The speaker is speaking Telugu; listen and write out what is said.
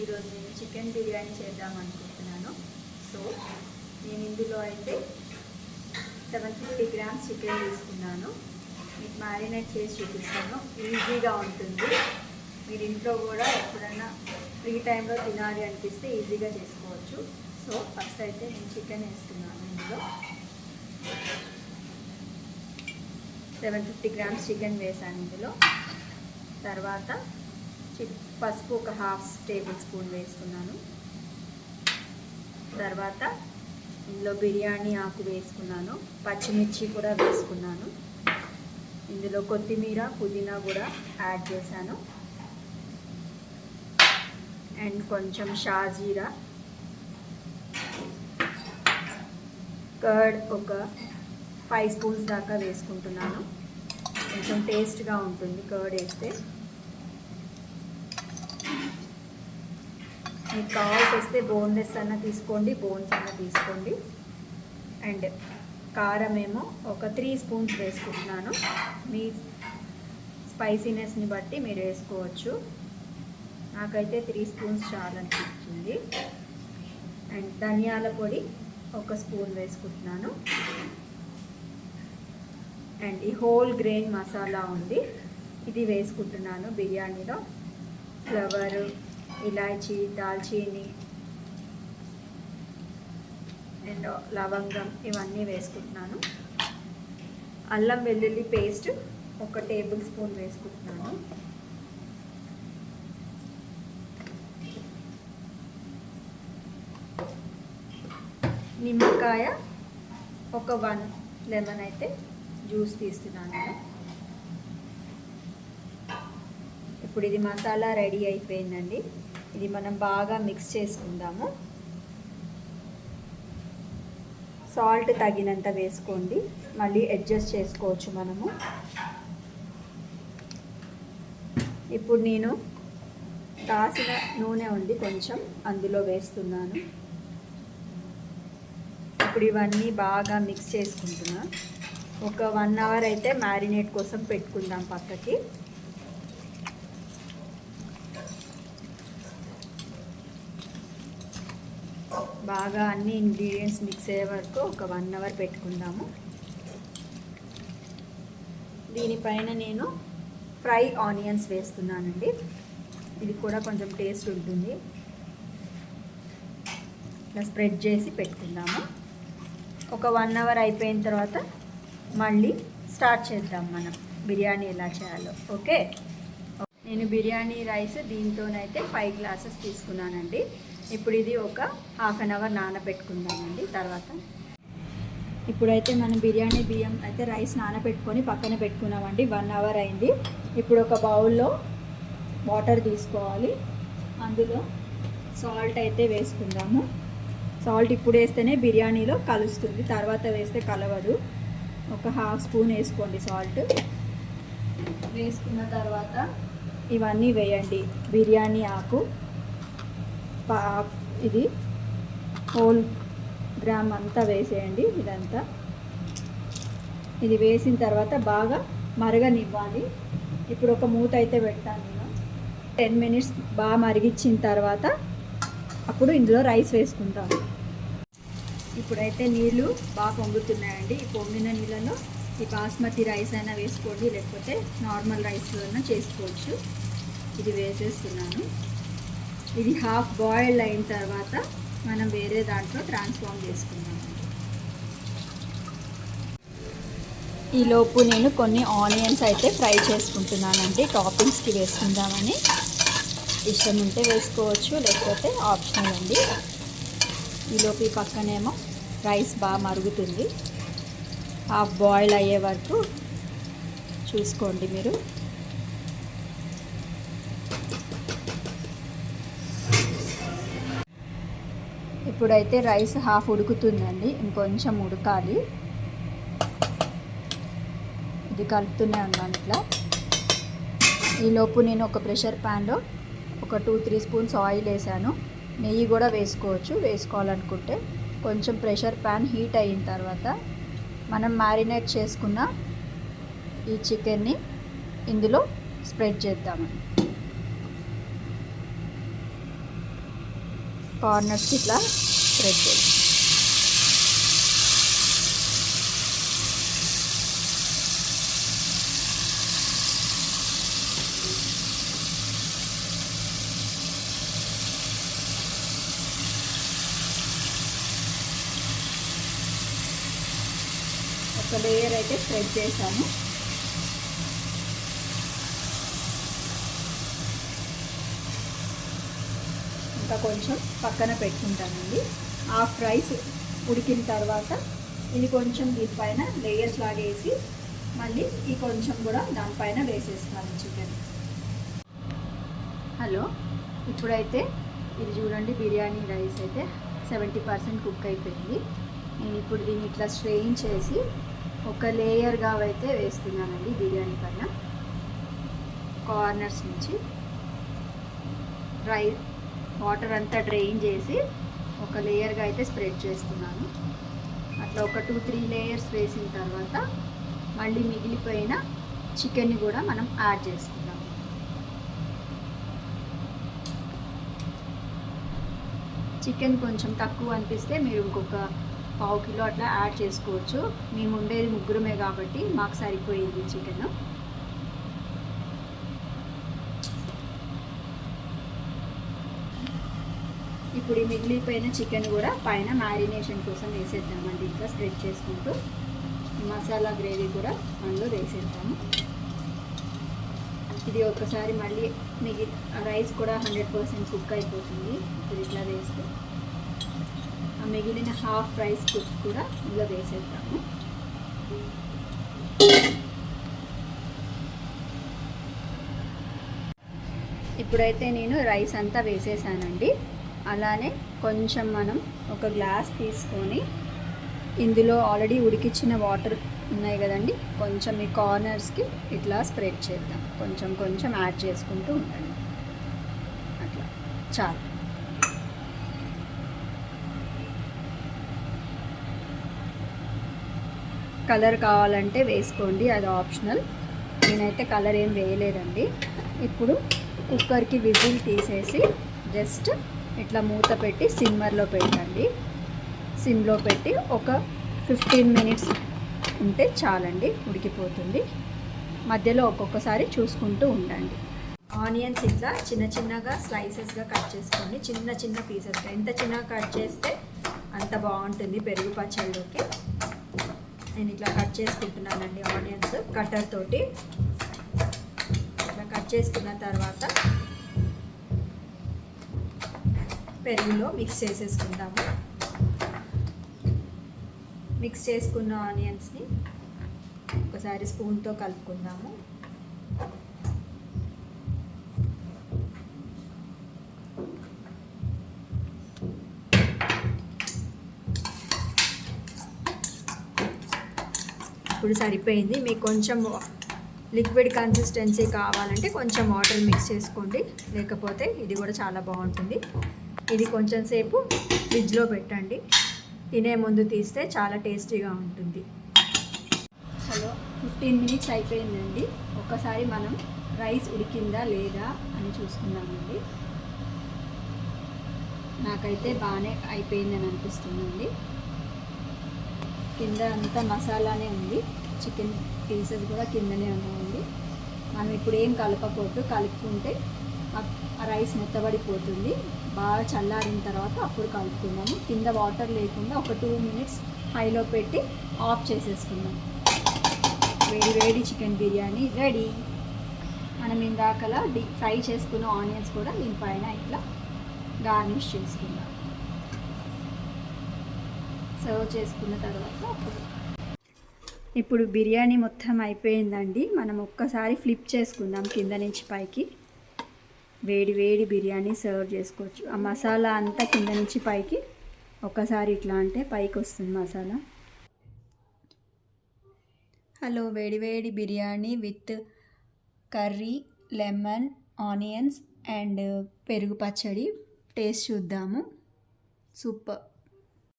ఈరోజు నేను చికెన్ బిర్యానీ చేద్దాం అనుకుంటున్నాను. సో నేను ఇందులో అయితే 750 గ్రామ్స్ చికెన్ తీసుకున్నాను. మీకు మ్యారినేట్ చేసి చూపిస్తాను. ఈజీగా ఉంటుంది. మీరు ఇంట్లో కూడా ఎప్పుడన్నా ఫ్రీ టైంలో తినాలి అనిపిస్తే ఈజీగా చేసుకోవచ్చు. సో ఫస్ట్ అయితే నేను చికెన్ వేస్తున్నాను. ఇందులో 750 గ్రామ్స్ చికెన్ వేసాను. ఇందులో తర్వాత పసుపు ఒక 1/2 టేబుల్ స్పూన్ వేసుకున్నాను. తర్వాత ఇందులో బిర్యానీ ఆకు వేసుకున్నాను. పచ్చిమిర్చి కూడా వేసుకున్నాను. ఇందులో కొత్తిమీర పుదీనా కూడా యాడ్ చేశాను. అండ్ కొంచెం షాజీరా, కర్డ్ ఒక 5 స్పూన్స్ దాకా వేసుకుంటున్నాను. కొంచెం టేస్ట్గా ఉంటుంది కర్డ్ వేస్తే. మీకు కావాల్సి వస్తే బోన్లెస్ అన్న తీసుకోండి, బోన్స్ అన్న తీసుకోండి. అండ్ కారం ఏమో ఒక 3 స్పూన్స్ వేసుకుంటున్నాను. మీ స్పైసీనెస్ని బట్టి మీరు వేసుకోవచ్చు. నాకైతే 3 స్పూన్స్ చాలా అనిపించింది. అండ్ ధనియాల పొడి ఒక స్పూన్ వేసుకుంటున్నాను. అండ్ ఈ హోల్ గ్రెయిన్ మసాలా ఉంది, ఇది వేసుకుంటున్నాను. బిర్యానీలో ఫ్లవర్, ఇలాచీ, దాల్చీని అండ్ లవంగం ఇవన్నీ వేసుకుంటున్నాను. అల్లం వెల్లుల్లి పేస్ట్ ఒక టేబుల్ స్పూన్ వేసుకుంటున్నాను. నిమ్మకాయ ఒక 1 లెమన్ అయితే జ్యూస్ తీస్తున్నాను. ఇప్పుడు ఇది మసాలా రెడీ అయిపోయిందండి. ఇది మనం బాగా మిక్స్ చేసుకుందాము. సాల్ట్ తగినంత వేసుకోండి, మళ్ళీ అడ్జస్ట్ చేసుకోవచ్చు మనము. ఇప్పుడు నేను కాసిన నూనె ఉంది కొంచెం, అందులో వేస్తున్నాను. ఇప్పుడు ఇవన్నీ బాగా మిక్స్ చేసుకుంటున్నా. ఒక 1 అవర్ అయితే మ్యారినేట్ కోసం పెట్టుకుందాం పక్కకి. బాగా అన్ని ఇంగ్రీడియంట్స్ మిక్స్ అయ్యే వరకు ఒక 1 అవర్ పెట్టుకుందాము. దీనిపైన నేను ఫ్రై ఆనియన్స్ వేస్తున్నానండి. ఇది కూడా కొంచెం టేస్ట్ ఉంటుంది. ఇట్లా స్ప్రెడ్ చేసి పెట్టుకుందాము. ఒక 1 అవర్ అయిపోయిన తర్వాత మళ్ళీ స్టార్ట్ చేద్దాం మనం బిర్యానీ ఎలా చేయాలో. ఓకే, నేను బిర్యానీ రైస్ దీంతోనైతే 5 గ్లాసెస్ తీసుకున్నానండి. ఇప్పుడు ఇది ఒక 1/2 అవర్ నానబెట్టుకుందామండి. తర్వాత ఇప్పుడైతే మనం బిర్యానీ బియ్యం అయితే రైస్ నానబెట్టుకొని పక్కన పెట్టుకున్నామండి. 1 అవర్ అయింది. ఇప్పుడు ఒక బౌల్లో వాటర్ తీసుకోవాలి. అందులో సాల్ట్ అయితే వేసుకుందాము. సాల్ట్ ఇప్పుడు వేస్తేనే బిర్యానీలో కలుస్తుంది, తర్వాత వేస్తే కలవదు. ఒక 1/2 స్పూన్ వేసుకోండి సాల్ట్. వేసుకున్న తర్వాత ఇవన్నీ వేయండి. బిర్యానీ ఆకు, ఇది హోల్ గ్రామ్ అంతా వేసేయండి. ఇదంతా ఇది వేసిన తర్వాత బాగా మరగనివ్వాలి. ఇప్పుడు ఒక మూత అయితే పెడతాను నేను. 10 మినిట్స్ బాగా మరిగించిన తర్వాత అప్పుడు ఇందులో రైస్ వేసుకుంటాను. ఇప్పుడైతే నీళ్ళు బాగా పొంగుతున్నాయండి. ఈ పొంగిన నీళ్ళలో ఈ బాస్మతి రైస్ అయినా వేసుకోండి, లేకపోతే నార్మల్ రైస్లో అయినా చేసుకోవచ్చు. ఇది వేసేస్తున్నాను. ఇది హాఫ్ బాయిల్డ్ అయిన తర్వాత మనం వేరే దాంట్లో ట్రాన్స్ఫార్మ్ చేసుకుందాం. ఈలోపు నేను కొన్ని ఆనియన్స్ అయితే ఫ్రై చేసుకుంటున్నానండి. టాపింగ్స్కి వేసుకుందామని. ఇష్టం ఉంటే వేసుకోవచ్చు, లేకపోతే ఆప్షనల్ అండి. ఈలోపు ఈ పక్కనేమో రైస్ బాగా మరుగుతుంది. హాఫ్ బాయిల్ అయ్యే వరకు చూసుకోండి మీరు. ఇప్పుడైతే రైస్ హాఫ్ ఉడుకుతుందండి, ఇంకొంచెం ఉడకాలి. ఇది కలుపుతూనే ఉన్నాను ఇట్లా. ఈలోపు నేను ఒక ప్రెషర్ ప్యాన్లో ఒక 2-3 స్పూన్స్ ఆయిల్ వేసాను. నెయ్యి కూడా వేసుకోవచ్చు వేసుకోవాలనుకుంటే. కొంచెం ప్రెషర్ ప్యాన్ హీట్ అయిన తర్వాత మనం మ్యారినేట్ చేసుకున్న ఈ చికెన్ని ఇందులో స్ప్రెడ్ చేద్దామని. కార్నర్స్కి ఇట్లా స్ప్రెడ్ చేసి ఒక లేయర్ అయితే స్ప్రెడ్ చేసాము. ఇంకా కొంచెం పక్కన పెట్టుకుంటానండి. హాఫ్ రైస్ ఉడికిన తర్వాత ఇది కొంచెం దీనిపైన లేయర్స్ లాగా వేసి మళ్ళీ ఈ కొంచెం కూడా దానిపైన వేసేస్తాను చికెన్. హలో, ఇప్పుడైతే ఇది చూడండి, బిర్యానీ రైస్ అయితే 70% కుక్ అయిపోయింది. నేను ఇప్పుడు దీన్ని ఇట్లా స్ట్రెయిన్ చేసి ఒక లేయర్గా అయితే వేస్తున్నానండి బిర్యానీ పైన. కార్నర్స్ నుంచి వాటర్ అంతా డ్రైన్ చేసి ఒక లేయర్గా అయితే స్ప్రెడ్ చేస్తున్నాను. అట్లా ఒక 2-3 లేయర్స్ వేసిన తర్వాత మళ్ళీ మిగిలిపోయిన చికెన్ని కూడా మనం యాడ్ చేసుకుందాం. చికెన్ కొంచెం తక్కువ అనిపిస్తే మీరు ఇంకొక 1/2 కిలో అట్లా యాడ్ చేసుకోవచ్చు. మేము ఉండేది 3 కాబట్టి మాకు సరిపోయింది చికెన్. ఇప్పుడు ఈ మిగిలిపోయిన చికెన్ కూడా పైన మ్యారినేషన్ కోసం వేసేద్దామండి. ఇట్లా స్ప్రెడ్ చేసుకుంటూ మసాలా గ్రేవీ కూడా అందులో వేసేద్దాము. ఇది ఒకసారి మళ్ళీ రైస్ కూడా 100% కుక్ అయిపోతుంది. ఇప్పుడు ఇట్లా వేస్తే ఆ మిగిలిన హాఫ్ రైస్ కుక్ కూడా ఇందులో వేసేద్దాము. ఇప్పుడైతే నేను రైస్ అంతా వేసేసానండి. అలానే కొంచెం మనం ఒక గ్లాస్ తీసుకొని ఇందులో ఆల్రెడీ ఉడికించిన వాటర్ ఉన్నాయి కదండి, కొంచెం ఈ కార్నర్స్కి ఇట్లా స్ప్రెడ్ చేద్దాం. కొంచెం కొంచెం యాడ్ చేసుకుంటూ ఉండండి. అట్లా చాలు. కలర్ కావాలంటే వేసుకోండి, అది ఆప్షనల్. నేనైతే కలర్ ఏం వేయలేదండి. ఇప్పుడు కుక్కర్కి విజిల్ తీసేసి జస్ట్ ఇట్లా మూత పెట్టి సిమ్మర్లో పెట్టండి. సిమ్లో పెట్టి ఒక 15 మినిట్స్ ఉంటే చాలండి, ఉడికిపోతుంది. మధ్యలో ఒక్కొక్కసారి చూసుకుంటూ ఉండండి. ఆనియన్స్ ఇట్లా చిన్న చిన్నగా స్లైసెస్గా కట్ చేసుకోండి, చిన్న చిన్న పీసెస్గా. ఎంత చిన్నగా కట్ చేస్తే అంత బాగుంటుంది పెరుగు పచ్చళ్ళలోకి. నేను ఇట్లా కట్ చేసుకుంటున్నానండి ఆనియన్స్ కట్టర్ తోటి. ఇట్లా కట్ చేసుకున్న తర్వాత పెరుగులో మిక్స్ చేసేసుకుందాము. మిక్స్ చేసుకున్న ఆనియన్స్ని ఒకసారి స్పూన్తో కలుపుకుందాము. ఇప్పుడు సరిపోయింది. మీకు కొంచెం లిక్విడ్ కన్సిస్టెన్సీ కావాలంటే కొంచెం వాటర్ మిక్స్ చేసుకోండి, లేకపోతే ఇది కూడా చాలా బాగుంటుంది. ఇది కొంచెం సేపు ఫ్రిడ్జ్లో పెట్టండి, తినే ముందు తీస్తే చాలా టేస్టీగా ఉంటుంది. హలో, 15 మినిట్స్ అయిపోయిందండి. ఒక్కసారి మనం రైస్ ఉడికిందా లేదా అని చూసుకుందామండి. నాకైతే బాగానే అయిపోయిందని అనిపిస్తుందండి. కింద అంతా మసాలానే ఉంది, చికెన్ పీసెస్ కూడా కిందనే ఉన్నాయండి. మనం ఇప్పుడు ఏం కలపకూడదు, కలుపుకుంటే ఆ రైస్ మెత్తబడిపోతుంది. బాగా చల్లారిన తర్వాత అప్పుడు కలుపుకుందాము. కింద వాటర్ లేకుండా ఒక 2 మినిట్స్ హైలో పెట్టి ఆఫ్ చేసేసుకుందాం. వేడి వేడి చికెన్ బిర్యానీ రెడీ. మనం ఇందాకలా ఫ్రై చేసుకున్న ఆనియన్స్ కూడా దీనిపైన ఇట్లా గార్నిష్ చేసుకుందాం. సర్వ్ చేసుకున్న తర్వాత ఇప్పుడు బిర్యానీ మొత్తం అయిపోయిందండి. మనం ఒక్కసారి ఫ్లిప్ చేసుకుందాం కింద నుంచి పైకి. వేడి వేడి బిర్యానీ సర్వ్ చేసుకోవచ్చు. ఆ మసాలా అంతా కింద నుంచి పైకి ఒకసారి ఇట్లా అంటే పైకి వస్తుంది మసాలా. హలో, వేడి వేడి biryani with curry, lemon, onions and పెరుగు పచ్చడి. టేస్ట్ చూద్దాము. సూపర్.